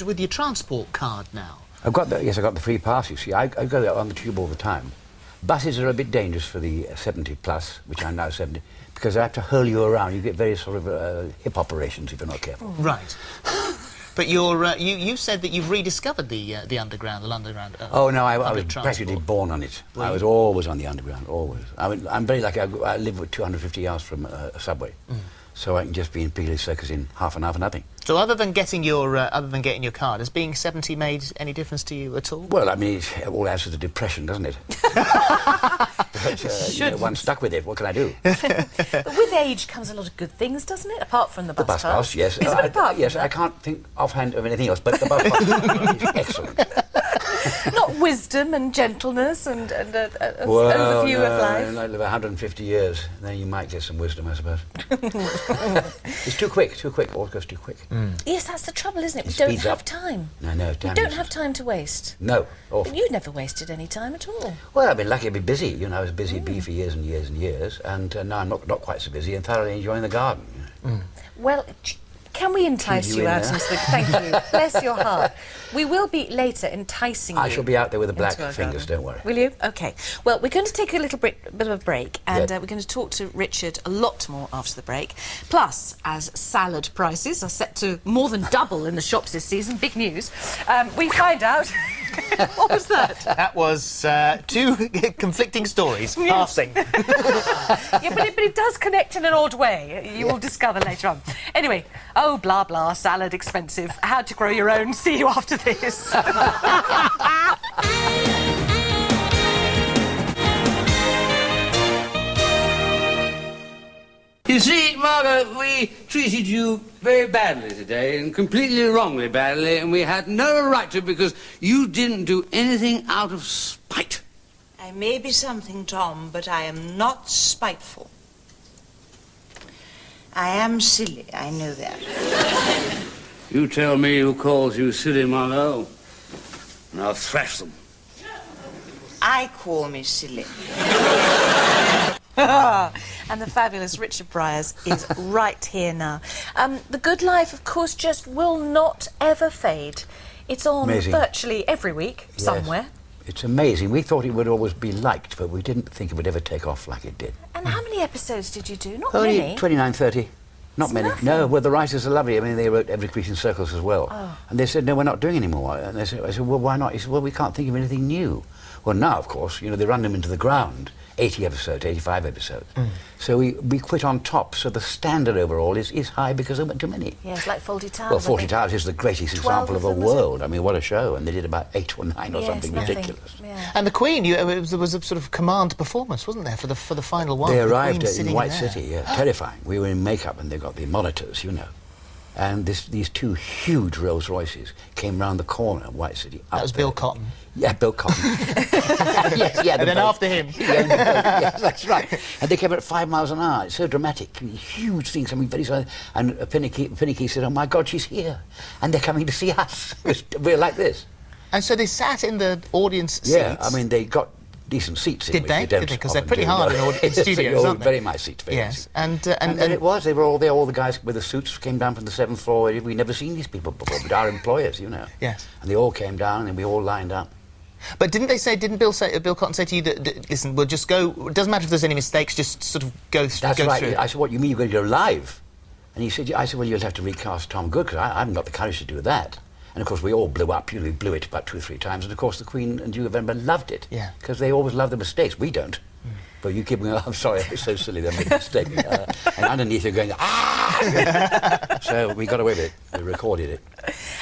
with your transport card now? I've got the, yes, I got the free pass, you see. I go on the tube all the time. Buses are a bit dangerous for the 70 plus, which I'm now 70, because they have to hurl you around. You get various sort of hip operations if you're not careful. Right. But you said that you've rediscovered the Underground, the London Underground. Oh no, I was practically born on it. I was always on the Underground, always. I mean, I'm very lucky. I live with 250 yards from a subway, so I can just be in Piccadilly Circus in half an hour for nothing. So other than getting your card, has being 70 made any difference to you at all? Well, I mean, it all adds to the depression, doesn't it? But, you know, one's stuck with it. What can I do? But with age comes a lot of good things, doesn't it? Apart from the bus pass. The bus pass, yes. Is it apart from yes, that? I can't think offhand of anything else, but the bus pass is excellent. Not wisdom and gentleness and overview of life. I live 150 years, then you might get some wisdom, I suppose. It's too quick, all goes too quick. Yes, that's the trouble, isn't it? We It don't speeds have up. time. No, We don't have time to waste. No. But you never wasted any time at all. Well, I've been lucky to be busy. You know, I was a busy bee for years and years and years, and now I'm not quite so busy and thoroughly enjoying the garden. Well, can we entice Keep you you in out there. into the... Thank you. Bless your heart. We will be later enticing you. I shall be out there with the black into our fingers, garden. don't worry. Will you? OK. Well, we're going to take a little bit of a break, and Yeah. we're going to talk to Richard a lot more after the break. Plus, as salad prices are set to more than double in the shops this season, big news, we find out... What was that? That was two conflicting stories passing. Yeah, but it does connect in an odd way. You will discover later on. Anyway, oh, blah, blah, salad expensive. How to grow your own. See you after this. You see, Margaret, we treated you very badly today, and completely wrongly badly, and we had no right to, because you didn't do anything out of spite. I may be something, Tom, but I am not spiteful. I am silly, I know that. You tell me who calls you silly, Margot, and I'll thrash them. I call me silly. And the fabulous Richard Briers is right here now. The Good Life, of course, just will not ever fade. It's on Amazing. virtually every week, Yes. somewhere. It's amazing. We thought it would always be liked, but we didn't think it would ever take off like it did. And how many episodes did you do? Not Only many. 29, 30. Not It's many. nothing. No, well, the writers are lovely. I mean, they wrote Every Crease in Circles as well. Oh. And they said, no, we're not doing any more. And I said, well, why not? He said, well, we can't think of anything new. Well, now, of course, you know, they run them into the ground. 80 episodes, 85 episodes. So we quit on top, so the standard overall is high because there weren't too many. Yeah, it's like Fawlty Towers. Well, I Forty think. Towers is the greatest 12 example of of the them, was it? world. I mean, what a show. And they did about 8 or 9 or Yes, something nothing. ridiculous. Yeah. And the Queen, there was a sort of command performance, wasn't there, for the final one? They The arrived Queen in sitting White there. City, yeah, terrifying. We were in makeup and they got the monitors, you know. And these two huge Rolls Royces came round the corner of White City. That up was there. Bill Cotton. Yeah, Bill Cotton. Yes, yeah. And then boat. after him. Yeah, the boat. Yes, that's right. And they came at 5 miles an hour. It's so dramatic. Huge things. I mean, very sudden. And Finicky said, oh, my God, she's here. And they're coming to see us. We're like this. And so they sat in the audience seats. Yeah, I mean, they got decent seats in. Did which they? don't Did they? Because they're often pretty do. hard in studios, aren't they? Very nice seats. Very nice Yes, seats. and it was. They were all there. All the guys with the suits came down from the 7th floor. We'd never seen these people before, but our employers, you know. Yes. And they all came down, and we all lined up. But didn't Bill Cotton say to you that listen, we'll just go. It doesn't matter if there's any mistakes. Just sort of go That's go right. through. I said, what, you mean you're going to go live? And he said, I said, well, you'll have to recast Tom Good, because I haven't got the courage to do that. And of course, we all blew up. We blew it about 2 or 3 times. And of course, the Queen and Duke of Edinburgh loved it. Yeah. Because they always love the mistakes. We don't. But you keep going, I'm sorry, it's so silly, they made a mistake. And underneath you're going, ah! So we got away with it. We recorded it.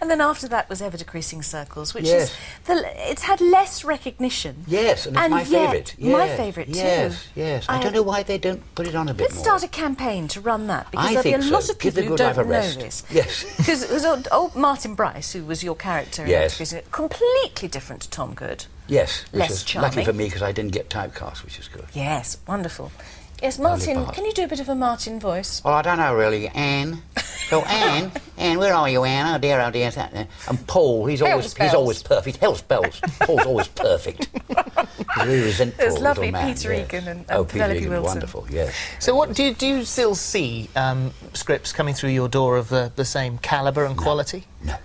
And then after that was Ever Decreasing Circles, which Yes. is... It's had less recognition. Yes, and it's my yet, favourite. My Yes, favourite too. Yes, yes. I don't know why they don't put it on a bit Let's more. start a campaign to run that, because I there'll be a think lot so. of Give people the who Good Life don't a know rest. this. Yes. Because it was old Martin Bryce, who was your character in Yes. Decreasing, completely different to Tom Good. Yes, which Less is charming. lucky for me because I didn't get typecast, which is good. Yes, wonderful. Yes, Lovely Martin, part. can you do a bit of a Martin voice? Well, I don't know really, Anne. So Anne, where are you, Anne? Oh dear, oh dear. And Paul, he's always perfect. Hell's bells. Paul's always perfect. He's really resentful. There's little lovely man, Peter yes. Egan and oh, Peter Penelope Egan, Wilson. wonderful, yes. So what do you still see scripts coming through your door of the same calibre and quality? No.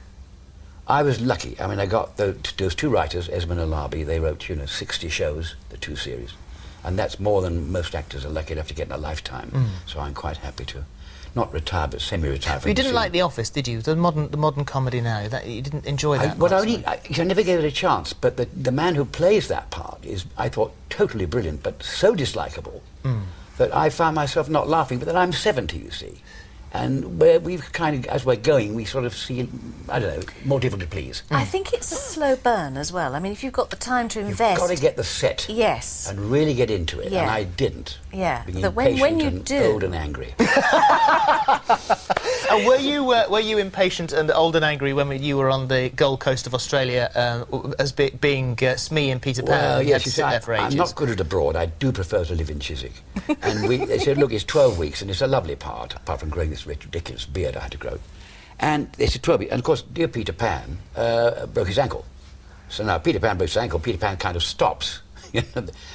I was lucky. I mean, I got those two writers, Esmond and Larby. They wrote, 60 shows, the 2 series, and that's more than most actors are lucky enough to get in a lifetime. So I'm quite happy to not retire, but semi-retire. You didn't like The Office, did you? The modern comedy now. That you didn't enjoy that. I never gave it a chance. But the man who plays that part is, I thought, totally brilliant, but so dislikable that I found myself not laughing. But then I'm 70, you see. And we've kind of, as we're going, we sort of see, I don't know, more difficult to please. I think it's a slow burn as well. I mean, if you've got the time to invest... You've got to get the set. Yes. And really get into it. Yeah. And I didn't. Yeah. Being But when impatient you and do... old and angry. And were you impatient and old and angry when you were on the Gold Coast of Australia as being Smee and Peter Pan? Well, You had yes, to sit there for ages. I'm not good at abroad. I do prefer to live in Chiswick. And they said, look, it's 12 weeks, and it's a lovely part, apart from growing this ridiculous beard I had to grow. And they said 12 weeks. And, of course, dear Peter Pan broke his ankle. So now Peter Pan breaks his ankle, Peter Pan kind of stops.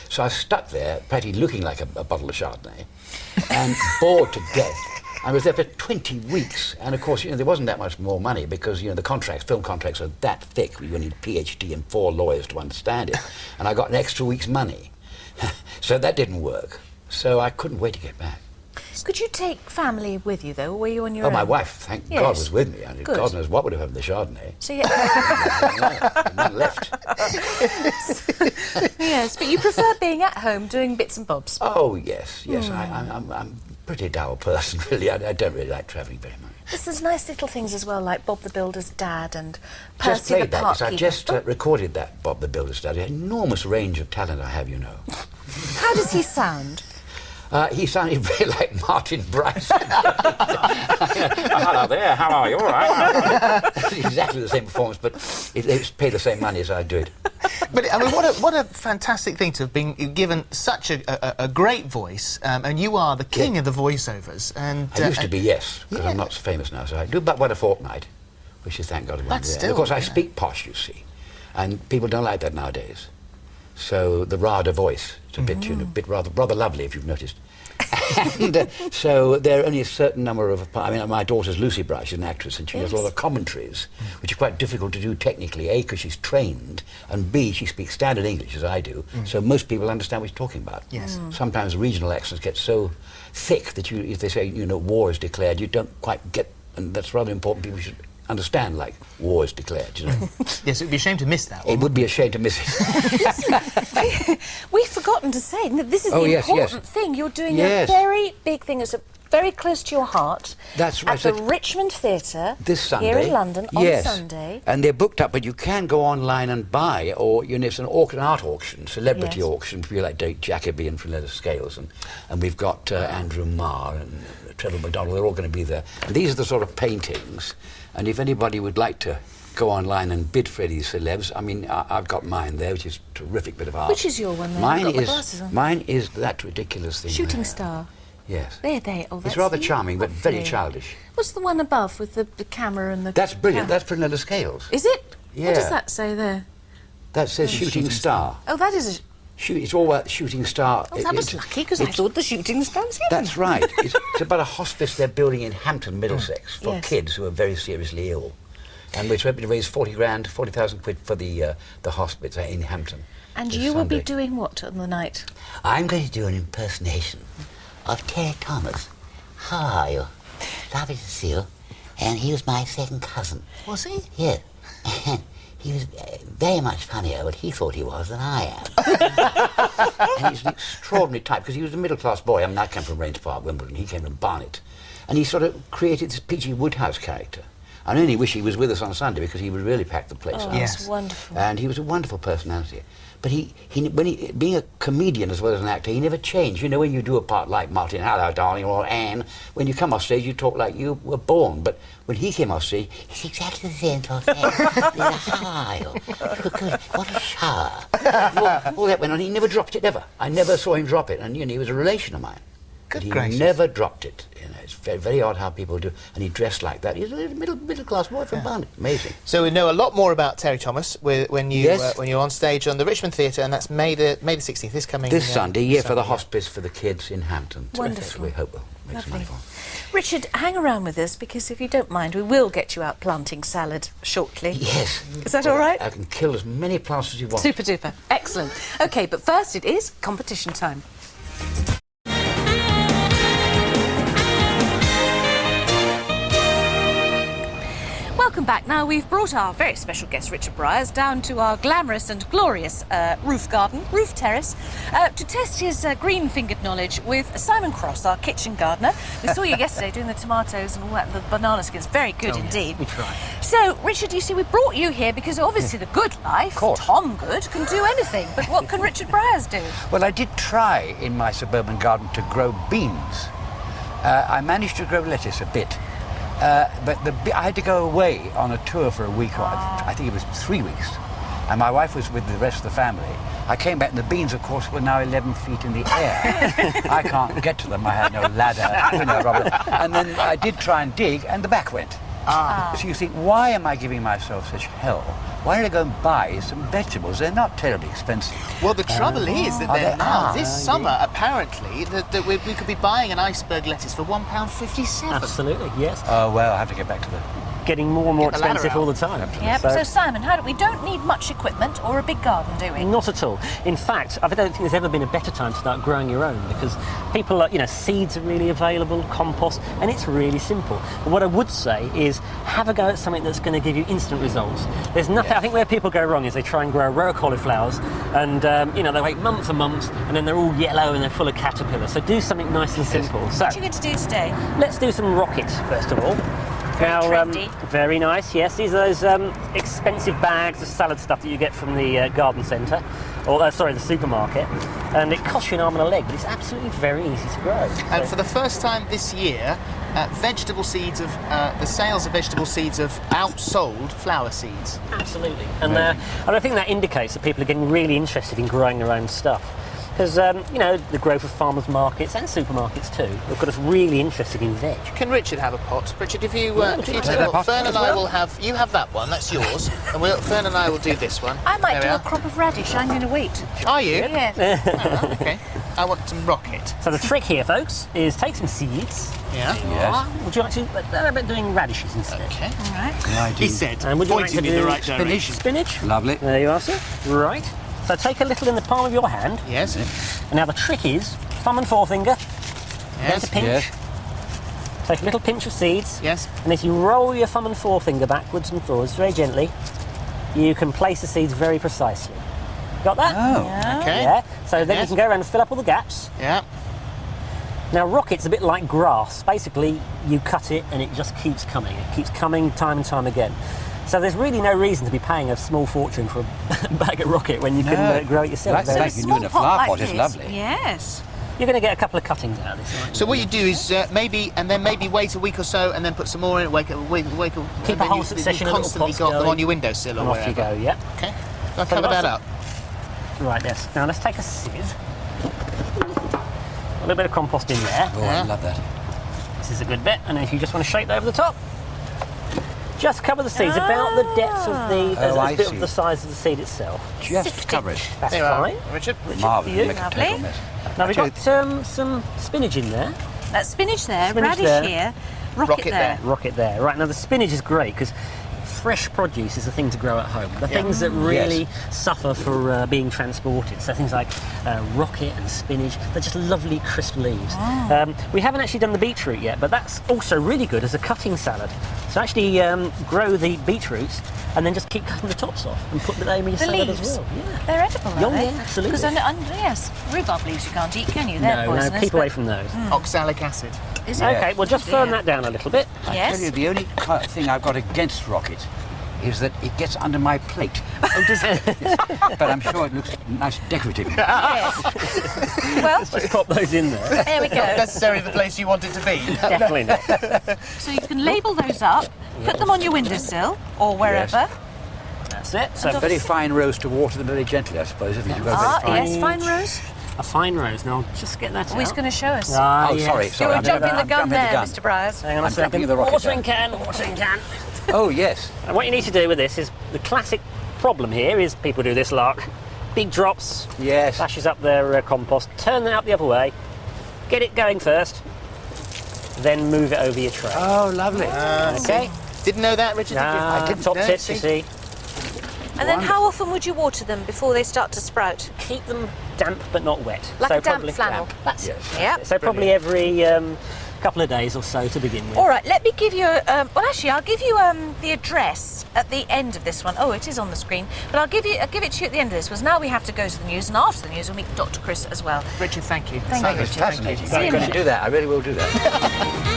So I was stuck there, practically looking like a bottle of Chardonnay, and bored to death. I was there for 20 weeks, and of course, there wasn't that much more money because, the contracts, film contracts are that thick. You need a PhD and 4 lawyers to understand it. And I got an extra week's money. So that didn't work. So I couldn't wait to get back. Could you take family with you, though, or were you on your own? My wife, thank Yes. God, was with me. And Good. God knows what would have happened to the Chardonnay. So, yeah. None left. Yes, but you prefer being at home doing bits and bobs. Oh, yes. I'm a pretty dull person, really. I don't really like travelling very much. There's nice little things as well, like Bob the Builder's dad and Just Percy the played that, because Park I Keeper. just recorded that Bob the Builder study. Enormous range of talent I have, How does he sound? He sounded very like Martin Briers. Hello there, how are you? All right. Exactly the same performance, but they pay the same money as I do it. But I mean, what a fantastic thing to have been given such a great voice, and you are the king of the voiceovers. And I used to be, yes, because I'm not so famous now, so I do about one a fortnight, which is, thank God, I'm But there. still, Of course, I yeah. speak posh, you see, and people don't like that nowadays. So the RADA voice, it's a bit rather lovely, if you've noticed. And so there are only a certain number of... I mean, my daughter's Lucy Briers, she's an actress, and she does a lot of commentaries, which are quite difficult to do technically, A, because she's trained, and B, she speaks standard English, as I do, so most people understand what she's talking about. Yes. Sometimes regional accents get so thick that if they say, war is declared, you don't quite get... And that's rather important. People should understand, like, war is declared, Yes, it would be a shame to miss that one. It would be a shame to miss it. We've forgotten to say, this is Oh, the yes, important yes. thing. You're doing Yes. a very big thing. It's very close to your heart. That's right. At the Richmond Theatre. This Sunday. Here in London on Yes. Sunday. And they're booked up, but you can go online and buy, or it's an art auction, celebrity Yes. auction, people like Dave Jacobi and Fernetta Scales, and we've got Andrew Marr and Trevor McDonald, they're all going to be there. And these are the sort of paintings, and if anybody would like to go online and bid for these celebs, I mean, I've got mine there, which is a terrific bit of art. Which is your one there? Mine You've got the is glasses on. mine is that ridiculous thing. Shooting there. star. Yes. There. Oh, It's that's rather charming, but very lovely. childish. What's the one above with the camera and the... That's brilliant. That's Fernetta Scales. Is it? What Yeah. does that say there? That says shooting star. Oh, that is a... It's all about shooting star. Oh, that was lucky, because I thought the shooting star was hidden. That's right. It's about a hospice they're building in Hampton, Middlesex, for Yes. kids who are very seriously ill. And we're hoping to raise 40,000 quid for the hospice in Hampton. And this you will be Sunday. doing what on the night? I'm going to do an impersonation of Terry Thomas. How are you? Lovely to see you. And he was my second cousin. Was he? Yeah. He was very much funnier what he thought he was than I am. And he's an extraordinary type, because he was a middle-class boy. I mean, I came from Rains Park, Wimbledon. He came from Barnet. And he sort of created this P.G. Woodhouse character. I only wish he was with us on Sunday, because he would really pack the place Oh, up. Yes. that's wonderful. And he was a wonderful personality. But being a comedian as well as an actor, he never changed. When you do a part like Martin, hello, darling, or Anne, when you come off stage, you talk like you were born. But when he came off stage, he's exactly the same sort of thing. How are you? Good. What a shower. All that went on. He never dropped it, ever. I never saw him drop it. And, he was a relation of mine. Good But he gracious. never dropped it. It's very, very odd how people do. And he dressed like that. He's a middle-class boy from Barnet. Amazing. So we know a lot more about Terry Thomas when Yes. you're on stage on the Richmond Theatre, and that's May the 16th. This coming This Sunday, for the Sunday, hospice for the kids in Hampton. Wonderful. We hope. Makes it Lovely. wonderful. Richard, hang around with us because if you don't mind, we will get you out planting salad shortly. Yes. Is that all right? I can kill as many plants as you want. Super duper. Excellent. OK, but first it is competition time. Welcome back. Now, we've brought our very special guest, Richard Briers, down to our glamorous and glorious roof terrace, to test his green-fingered knowledge with Simon Cross, our kitchen gardener. We saw you yesterday doing the tomatoes and all that, the banana skins. Very good indeed. We tried. So, Richard, you see, we brought you here because obviously the good life, Tom Good, can do anything. But what can Richard Briers do? Well, I did try in my suburban garden to grow beans. I managed to grow lettuce a bit. But I had to go away on a tour for a week, or I think it was 3 weeks, and my wife was with the rest of the family. I came back and the beans, of course, were now 11 feet in the air. I can't get to them. I had no ladder, rubber. And then I did try and dig, and the back went. So you think, why am I giving myself such hell? Why don't I go and buy some vegetables? They're not terribly expensive. Well, the trouble is that they're they now, are? this summer, apparently, that we could be buying an iceberg lettuce for £1.57. Absolutely, yes. Oh, well, I have to get back to the... Getting more and more Get the ladder expensive all the out. time. Yeah, so Simon, we don't need much equipment or a big garden, do we? Not at all. In fact, I don't think there's ever been a better time to start growing your own because people are, seeds are really available, compost, and it's really simple. But what I would say is have a go at something that's going to give you instant results. There's nothing, I think where people go wrong is they try and grow a row of cauliflowers and, they wait months and months and then they're all yellow and they're full of caterpillars. So do something nice and simple. So, What are you going to do today? let's do some rockets first of all. trendy. Very nice, yes. These are those expensive bags of salad stuff that you get from the garden centre, or the supermarket. And it costs you an arm and a leg, but it's absolutely very easy to grow. And for the first time this year, the sales of vegetable seeds have outsold flower seeds. Absolutely. And I think that indicates that people are getting really interested in growing their own stuff. Because, the growth of farmers' markets and supermarkets too have got us really interested in veg. Can Richard have a pot? Richard, if you would you like tell that what, pot Fern and as I well? will have... You have that one, that's yours. And Fern and I will do this one. I might There do we a are. crop of radish. I'm going to wait. Are you? Yeah. Oh, okay. I want some rocket. So the trick here, folks, is take some seeds. Yeah. Yes. Would you like to... How about doing radishes instead? Okay. All right. He said, And would you like pointing to in the do right direction. Spinach? Lovely. There you are, sir. Right. So take a little in the palm of your hand. Yes. And now the trick is thumb and forefinger. Down to Yes. pinch. Yes. Take a little pinch of seeds. Yes. And if you roll your thumb and forefinger backwards and forwards very gently, you can place the seeds very precisely. Got that? Oh. Okay. Yeah. So then Yes. you can go around and fill up all the gaps. Yeah. Now, rocket's a bit like grass. Basically, you cut it and it just keeps coming. It keeps coming time and time again. So there's really no reason to be paying a small fortune for a bag of rocket when you can grow it yourself. That's Very- like you do in a flower pot is this. lovely. Yes. You're going to get a couple of cuttings out of this. aren't you? So what you do is maybe wait a week or so and then put some more in it, wait, Keep and a then whole you succession of little constantly pots got them going. on your windowsill or And off wherever. you go, yeah. Okay. I'll So cover that lots up. Right, yes. Now let's take a sieve. A little bit of compost in there. Oh, I love that. This is a good bit. And then if you just want to shake that over the top, just cover the seeds about the depth of the, I a bit see. of the size of the seed itself. Just cover it. That's There you are, fine. Richard. Marvellous. you. Make a Lovely. total mess. Now we've got some spinach in there. That's spinach there, Spinach radish there. here, rocket Rocket there. Rocket there. Right, now the spinach is great because fresh produce is the thing to grow at home. The things that really suffer for being transported. So things like rocket and spinach, they're just lovely crisp leaves. We haven't actually done the beetroot yet, but that's also really good as a cutting salad. So actually grow the beetroots and then just keep cutting the tops off and put them in your The salad leaves. as well. Yeah. They're edible, Yeah, are they? yeah, absolutely. Because yes, rhubarb leaves you can't eat, can you? They're No, poisonous. keep away but- from those. Oxalic acid. Is it? Okay, well just firm Yeah. that down a little bit. I Yes. tell you, the only thing I've got against rocket is that it gets under my plate. Oh, does it? But I'm sure it looks nice decorative. Yes. Well, Just pop those in there. there we Not go. necessarily the place you want it to be. Definitely not. So you can label those up, put them on your windowsill or wherever. That's it. So Very fine rose to water them very gently, I suppose, if you go very Ah, fine. yes, fine rose. a fine rose. Now I'll just get that Oh, he's out. going to show us. Ah, Oh, yes. sorry, You sorry. were I'm jumping the I'm gun jumping there, the gun. Mr. Briers. Hang on a I'm jumping second. the rocket Watering down. can, watering can. Oh, yes. And what you need to do with this is the classic problem here is people do this lark. Big drops, Yes. flashes up their compost, turn that up the other way, get it going first, then move it over your tray. Oh, lovely. Okay. Didn't know that, Richard? Ah, did you? top No, tips, you see. And then how often would you water them before they start to sprout? Keep them damp but not wet. Like so a damp probably flannel. That's it. Yes. Yep. So probably every couple of days or so to begin with. All right, let me give you, well actually I'll give you the address at the end of this one. Oh, it is on the screen. But I'll give it to you at the end of this, because now we have to go to the news, and after the news we'll meet Dr. Chris as well. Richard, thank you. Thank you, It's Richard. fascinating. See you in a I'm going to minute. do that. I really will do that.